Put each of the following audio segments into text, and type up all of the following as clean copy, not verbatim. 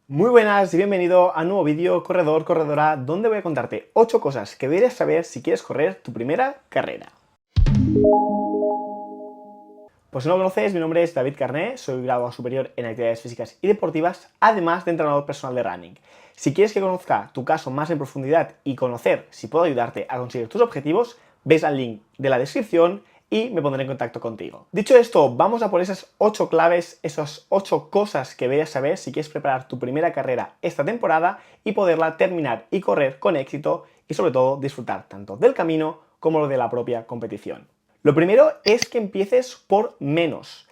Muy buenas y bienvenido a un nuevo vídeo corredor, corredora, donde voy a contarte 8 cosas que deberías saber si quieres correr tu primera carrera. Pues si no lo conoces, mi nombre es David Carné, soy graduado superior en actividades físicas y deportivas, además de entrenador personal de running. Si quieres que conozca tu caso más en profundidad y conocer si puedo ayudarte a conseguir tus objetivos, ves al link de la descripción y me pondré en contacto contigo. Dicho esto, vamos a por esas 8 claves, esas 8 cosas que deberías saber si quieres preparar tu primera carrera esta temporada y poderla terminar y correr con éxito y sobre todo disfrutar tanto del camino como lo de la propia competición. Lo primero es que empieces por menos.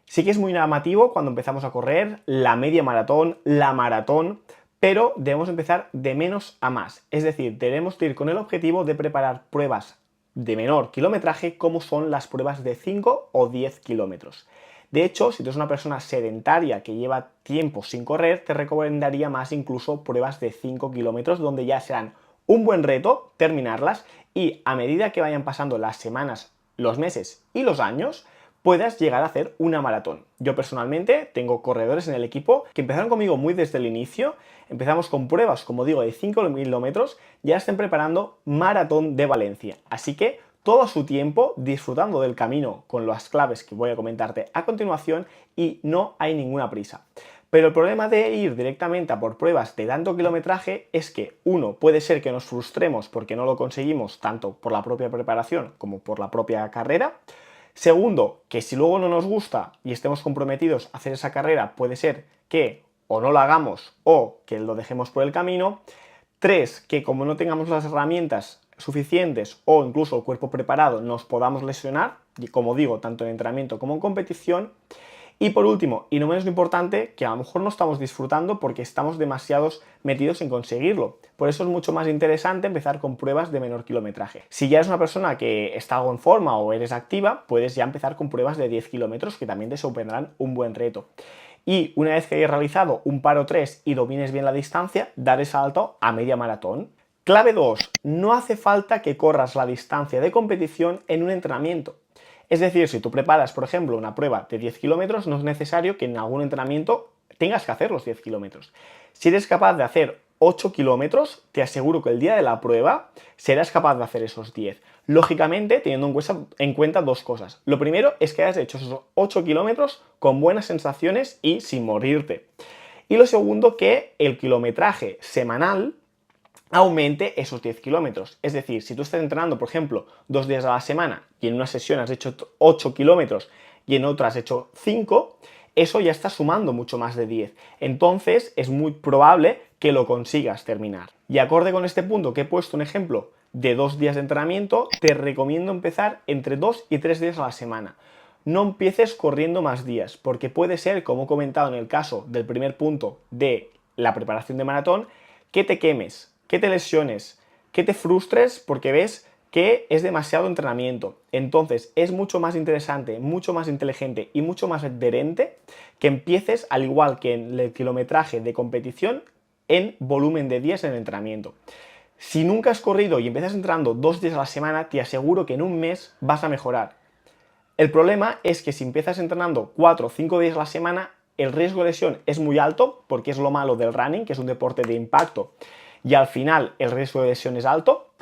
Sí que es muy llamativo cuando empezamos a correr la media maratón, la maratón, pero debemos empezar de menos a más. Es decir, debemos ir con el objetivo de preparar pruebas de menor kilometraje como son las pruebas de 5 o 10 kilómetros. De hecho, si tú eres una persona sedentaria que lleva tiempo sin correr, te recomendaría más incluso pruebas de 5 kilómetros donde ya serán un buen reto terminarlas y a medida que vayan pasando las semanas, los meses y los años, puedas llegar a hacer una maratón. Yo personalmente tengo corredores en el equipo que empezaron conmigo muy desde el inicio. Empezamos con pruebas, como digo, de 5 kilómetros, ya estén preparando Maratón de Valencia. Así que todo su tiempo disfrutando del camino con las claves que voy a comentarte a continuación y no hay ninguna prisa. Pero el problema de ir directamente a por pruebas de tanto kilometraje es que, uno, puede ser que nos frustremos porque no lo conseguimos tanto por la propia preparación como por la propia carrera. Segundo, que si luego no nos gusta y estemos comprometidos a hacer esa carrera, puede ser que o no la hagamos o que lo dejemos por el camino. Tres, que como no tengamos las herramientas suficientes o incluso el cuerpo preparado, nos podamos lesionar, y como digo, tanto en entrenamiento como en competición. Y por último, y no menos importante, que a lo mejor no estamos disfrutando porque estamos demasiados metidos en conseguirlo. Por eso es mucho más interesante empezar con pruebas de menor kilometraje. Si ya eres una persona que está algo en forma o eres activa, puedes ya empezar con pruebas de 10 kilómetros que también te supondrán un buen reto. Y una vez que hayas realizado un paro 3 y domines bien la distancia, dar el salto a media maratón. Clave 2. No hace falta que corras la distancia de competición en un entrenamiento. Es decir, si tú preparas, por ejemplo, una prueba de 10 kilómetros, no es necesario que en algún entrenamiento tengas que hacer los 10 kilómetros. Si eres capaz de hacer 8 kilómetros, te aseguro que el día de la prueba serás capaz de hacer esos 10. Lógicamente, teniendo en cuenta dos cosas. Lo primero es que hayas hecho esos 8 kilómetros con buenas sensaciones y sin morirte. Y lo segundo, que el kilometraje semanal aumente esos 10 kilómetros. Es decir, si tú estás entrenando, por ejemplo, 2 días a la semana y en una sesión has hecho 8 kilómetros y en otra has hecho 5, eso ya está sumando mucho más de 10. Entonces es muy probable que lo consigas terminar. Y acorde con este punto que he puesto un ejemplo de 2 días de entrenamiento, te recomiendo empezar entre 2 y 3 días a la semana. No empieces corriendo más días, porque puede ser, como he comentado en el caso del primer punto de la preparación de maratón, que te quemes, que te lesiones, que te frustres porque ves que es demasiado entrenamiento. Entonces es mucho más interesante, mucho más inteligente y mucho más adherente que empieces, al igual que en el kilometraje de competición, en volumen de días en el entrenamiento. Si nunca has corrido y empiezas entrenando 2 días a la semana, te aseguro que en un mes vas a mejorar. El problema es que si empiezas entrenando 4 o 5 días a la semana, el riesgo de lesión es muy alto, porque es lo malo del running, que es un deporte de impacto, y al final el riesgo de lesión es alto.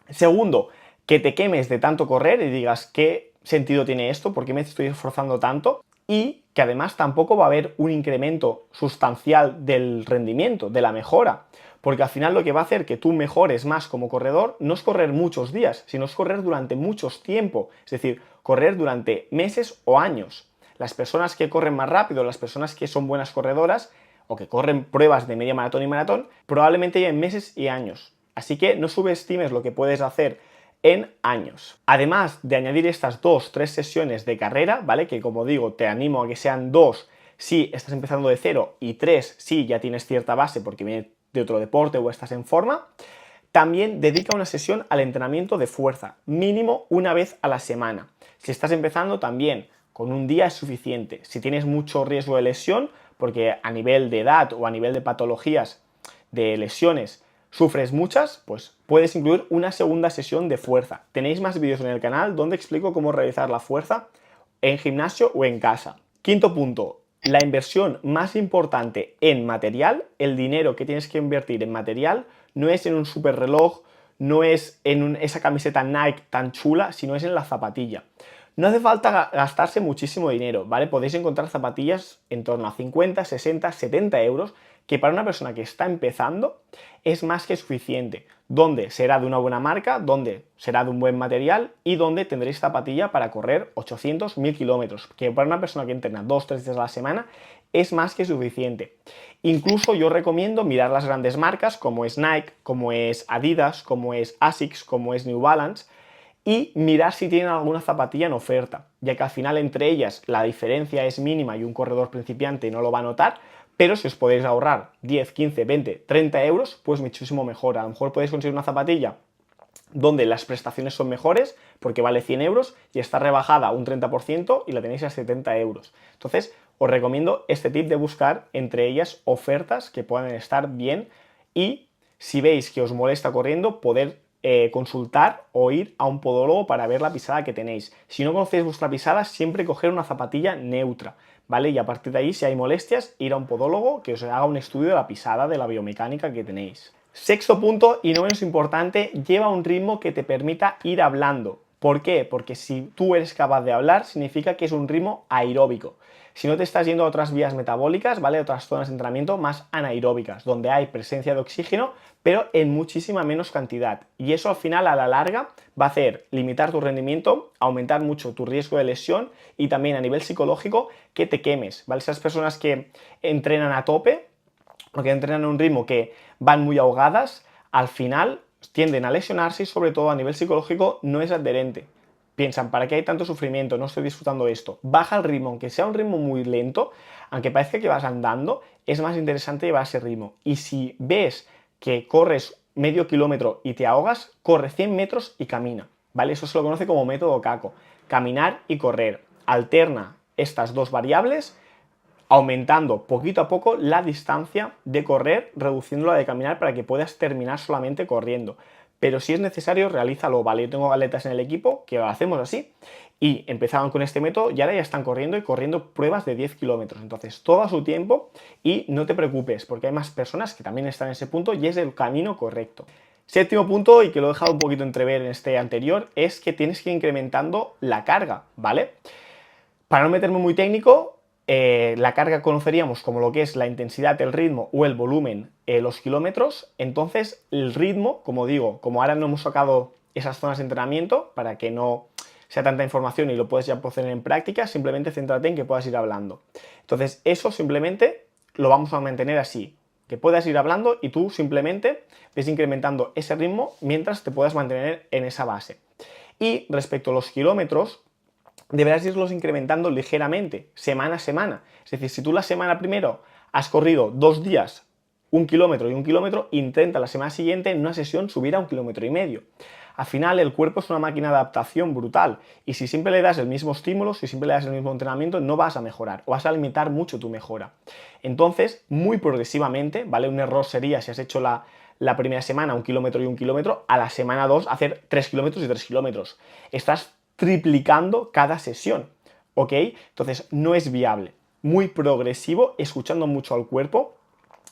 Segundo, que te quemes de tanto correr y digas qué sentido tiene esto, por qué me estoy esforzando tanto, y que además tampoco va a haber un incremento sustancial del rendimiento, de la mejora, porque al final lo que va a hacer que tú mejores más como corredor no es correr muchos días, sino es correr durante mucho tiempo, es decir, correr durante meses o años. Las personas que corren más rápido, las personas que son buenas corredoras o que corren pruebas de media maratón y maratón, probablemente lleven meses y años. Así que no subestimes lo que puedes hacer en años. Además de añadir estas 2-3 sesiones de carrera, ¿vale? Que como digo, te animo a que sean 2 si estás empezando de cero y 3 si ya tienes cierta base porque viene de otro deporte o estás en forma. También dedica una sesión al entrenamiento de fuerza, mínimo una vez a la semana. Si estás empezando también, con un día es suficiente. Si tienes mucho riesgo de lesión, porque a nivel de edad o a nivel de patologías, de lesiones, sufres muchas, pues puedes incluir una segunda sesión de fuerza. Tenéis más vídeos en el canal donde explico cómo realizar la fuerza en gimnasio o en casa. Quinto punto, la inversión más importante en material, el dinero que tienes que invertir en material, no es en un super reloj, no es en esa camiseta Nike tan chula, sino es en la zapatilla. No hace falta gastarse muchísimo dinero, ¿vale? Podéis encontrar zapatillas en torno a 50, 60, 70 euros, que para una persona que está empezando es más que suficiente, donde será de una buena marca, donde será de un buen material y donde tendréis zapatilla para correr 800, 1000 kilómetros, que para una persona que entrena 2-3 veces a la semana es más que suficiente. Incluso yo recomiendo mirar las grandes marcas como es Nike, como es Adidas, como es Asics, como es New Balance, y mirar si tienen alguna zapatilla en oferta, ya que al final entre ellas la diferencia es mínima y un corredor principiante no lo va a notar, pero si os podéis ahorrar 10, 15, 20, 30 euros, pues muchísimo mejor. A lo mejor podéis conseguir una zapatilla donde las prestaciones son mejores porque vale 100 euros y está rebajada un 30% y la tenéis a 70 euros. Entonces, os recomiendo este tip de buscar entre ellas ofertas que puedan estar bien y si veis que os molesta corriendo, poder consultar o ir a un podólogo para ver la pisada que tenéis. Si no conocéis vuestra pisada, siempre coger una zapatilla neutra, ¿vale? Y a partir de ahí, si hay molestias, ir a un podólogo que os haga un estudio de la pisada, de la biomecánica que tenéis. Sexto punto, y no menos importante, lleva un ritmo que te permita ir hablando. ¿Por qué? Porque si tú eres capaz de hablar, significa que es un ritmo aeróbico. Si no te estás yendo a otras vías metabólicas, ¿vale? Otras zonas de entrenamiento más anaeróbicas, donde hay presencia de oxígeno, pero en muchísima menos cantidad. Y eso al final, a la larga, va a hacer limitar tu rendimiento, aumentar mucho tu riesgo de lesión y también a nivel psicológico que te quemes, ¿vale? Esas personas que entrenan a tope o que entrenan a un ritmo que van muy ahogadas, al final tienden a lesionarse y sobre todo a nivel psicológico no es adherente. Piensan, ¿para qué hay tanto sufrimiento? No estoy disfrutando esto. Baja el ritmo, aunque sea un ritmo muy lento, aunque parezca que vas andando, es más interesante llevar ese ritmo. Y si ves que corres medio kilómetro y te ahogas, corre 100 metros y camina, ¿vale? Eso se lo conoce como método Kako. Caminar y correr. Alterna estas dos variables, aumentando poquito a poco la distancia de correr, reduciendo la de caminar para que puedas terminar solamente corriendo. Pero si es necesario, realízalo, ¿vale? Yo tengo galetas en el equipo que lo hacemos así y empezaban con este método y ahora ya están corriendo y corriendo pruebas de 10 kilómetros. Entonces, todo a su tiempo y no te preocupes porque hay más personas que también están en ese punto y es el camino correcto. Séptimo punto, y que lo he dejado un poquito entrever en este anterior, es que tienes que ir incrementando la carga, ¿vale? Para no meterme muy técnico, la carga conoceríamos como lo que es la intensidad, el ritmo o el volumen, los kilómetros. Entonces el ritmo, como digo, como ahora no hemos sacado esas zonas de entrenamiento para que no sea tanta información y lo puedes ya poner en práctica, simplemente céntrate en que puedas ir hablando. Entonces eso simplemente lo vamos a mantener así, que puedas ir hablando y tú simplemente ves incrementando ese ritmo mientras te puedas mantener en esa base. Y respecto a los kilómetros, deberás irlos incrementando ligeramente, semana a semana. Es decir, si tú la semana primero has corrido 2 días, 1 kilómetro y 1 kilómetro, intenta la semana siguiente en una sesión subir a 1,5 kilómetros. Al final el cuerpo es una máquina de adaptación brutal y si siempre le das el mismo estímulo, si siempre le das el mismo entrenamiento, no vas a mejorar o vas a limitar mucho tu mejora. Entonces, muy progresivamente, ¿vale? Un error sería si has hecho la primera semana 1 kilómetro y 1 kilómetro, a la semana 2 hacer 3 kilómetros y 3 kilómetros. Estás triplicando cada sesión, ¿ok? Entonces no es viable. Muy progresivo, escuchando mucho al cuerpo.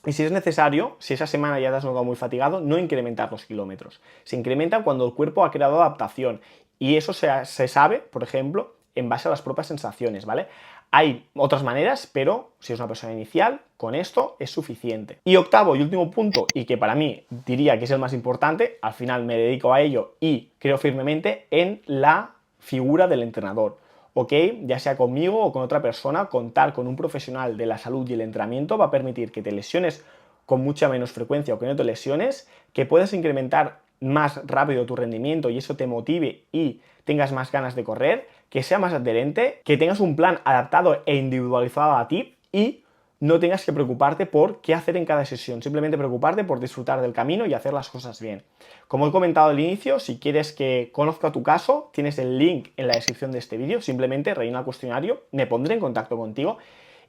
Y si es necesario, si esa semana ya te has notado muy fatigado, no incrementar los kilómetros. Se incrementa cuando el cuerpo ha creado adaptación. Y eso se sabe, por ejemplo, en base a las propias sensaciones, ¿vale? Hay otras maneras, pero si es una persona inicial, con esto es suficiente. Y octavo y último punto, y que para mí diría que es el más importante, al final me dedico a ello y creo firmemente en la figura del entrenador. ¿Ok? Ya sea conmigo o con otra persona, contar con un profesional de la salud y el entrenamiento va a permitir que te lesiones con mucha menos frecuencia o que no te lesiones, que puedas incrementar más rápido tu rendimiento y eso te motive y tengas más ganas de correr, que sea más adherente, que tengas un plan adaptado e individualizado a ti y no tengas que preocuparte por qué hacer en cada sesión, simplemente preocuparte por disfrutar del camino y hacer las cosas bien. Como he comentado al inicio, si quieres que conozca tu caso, tienes el link en la descripción de este vídeo, simplemente rellena el cuestionario, me pondré en contacto contigo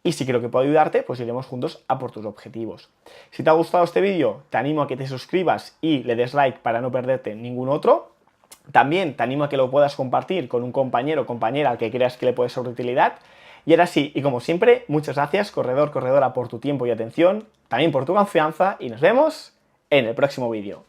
y si creo que puedo ayudarte, pues iremos juntos a por tus objetivos. Si te ha gustado este vídeo, te animo a que te suscribas y le des like para no perderte ningún otro. También te animo a que lo puedas compartir con un compañero o compañera al que creas que le puede ser de utilidad. Y ahora sí, y como siempre, muchas gracias, corredor, corredora, por tu tiempo y atención, también por tu confianza, y nos vemos en el próximo vídeo.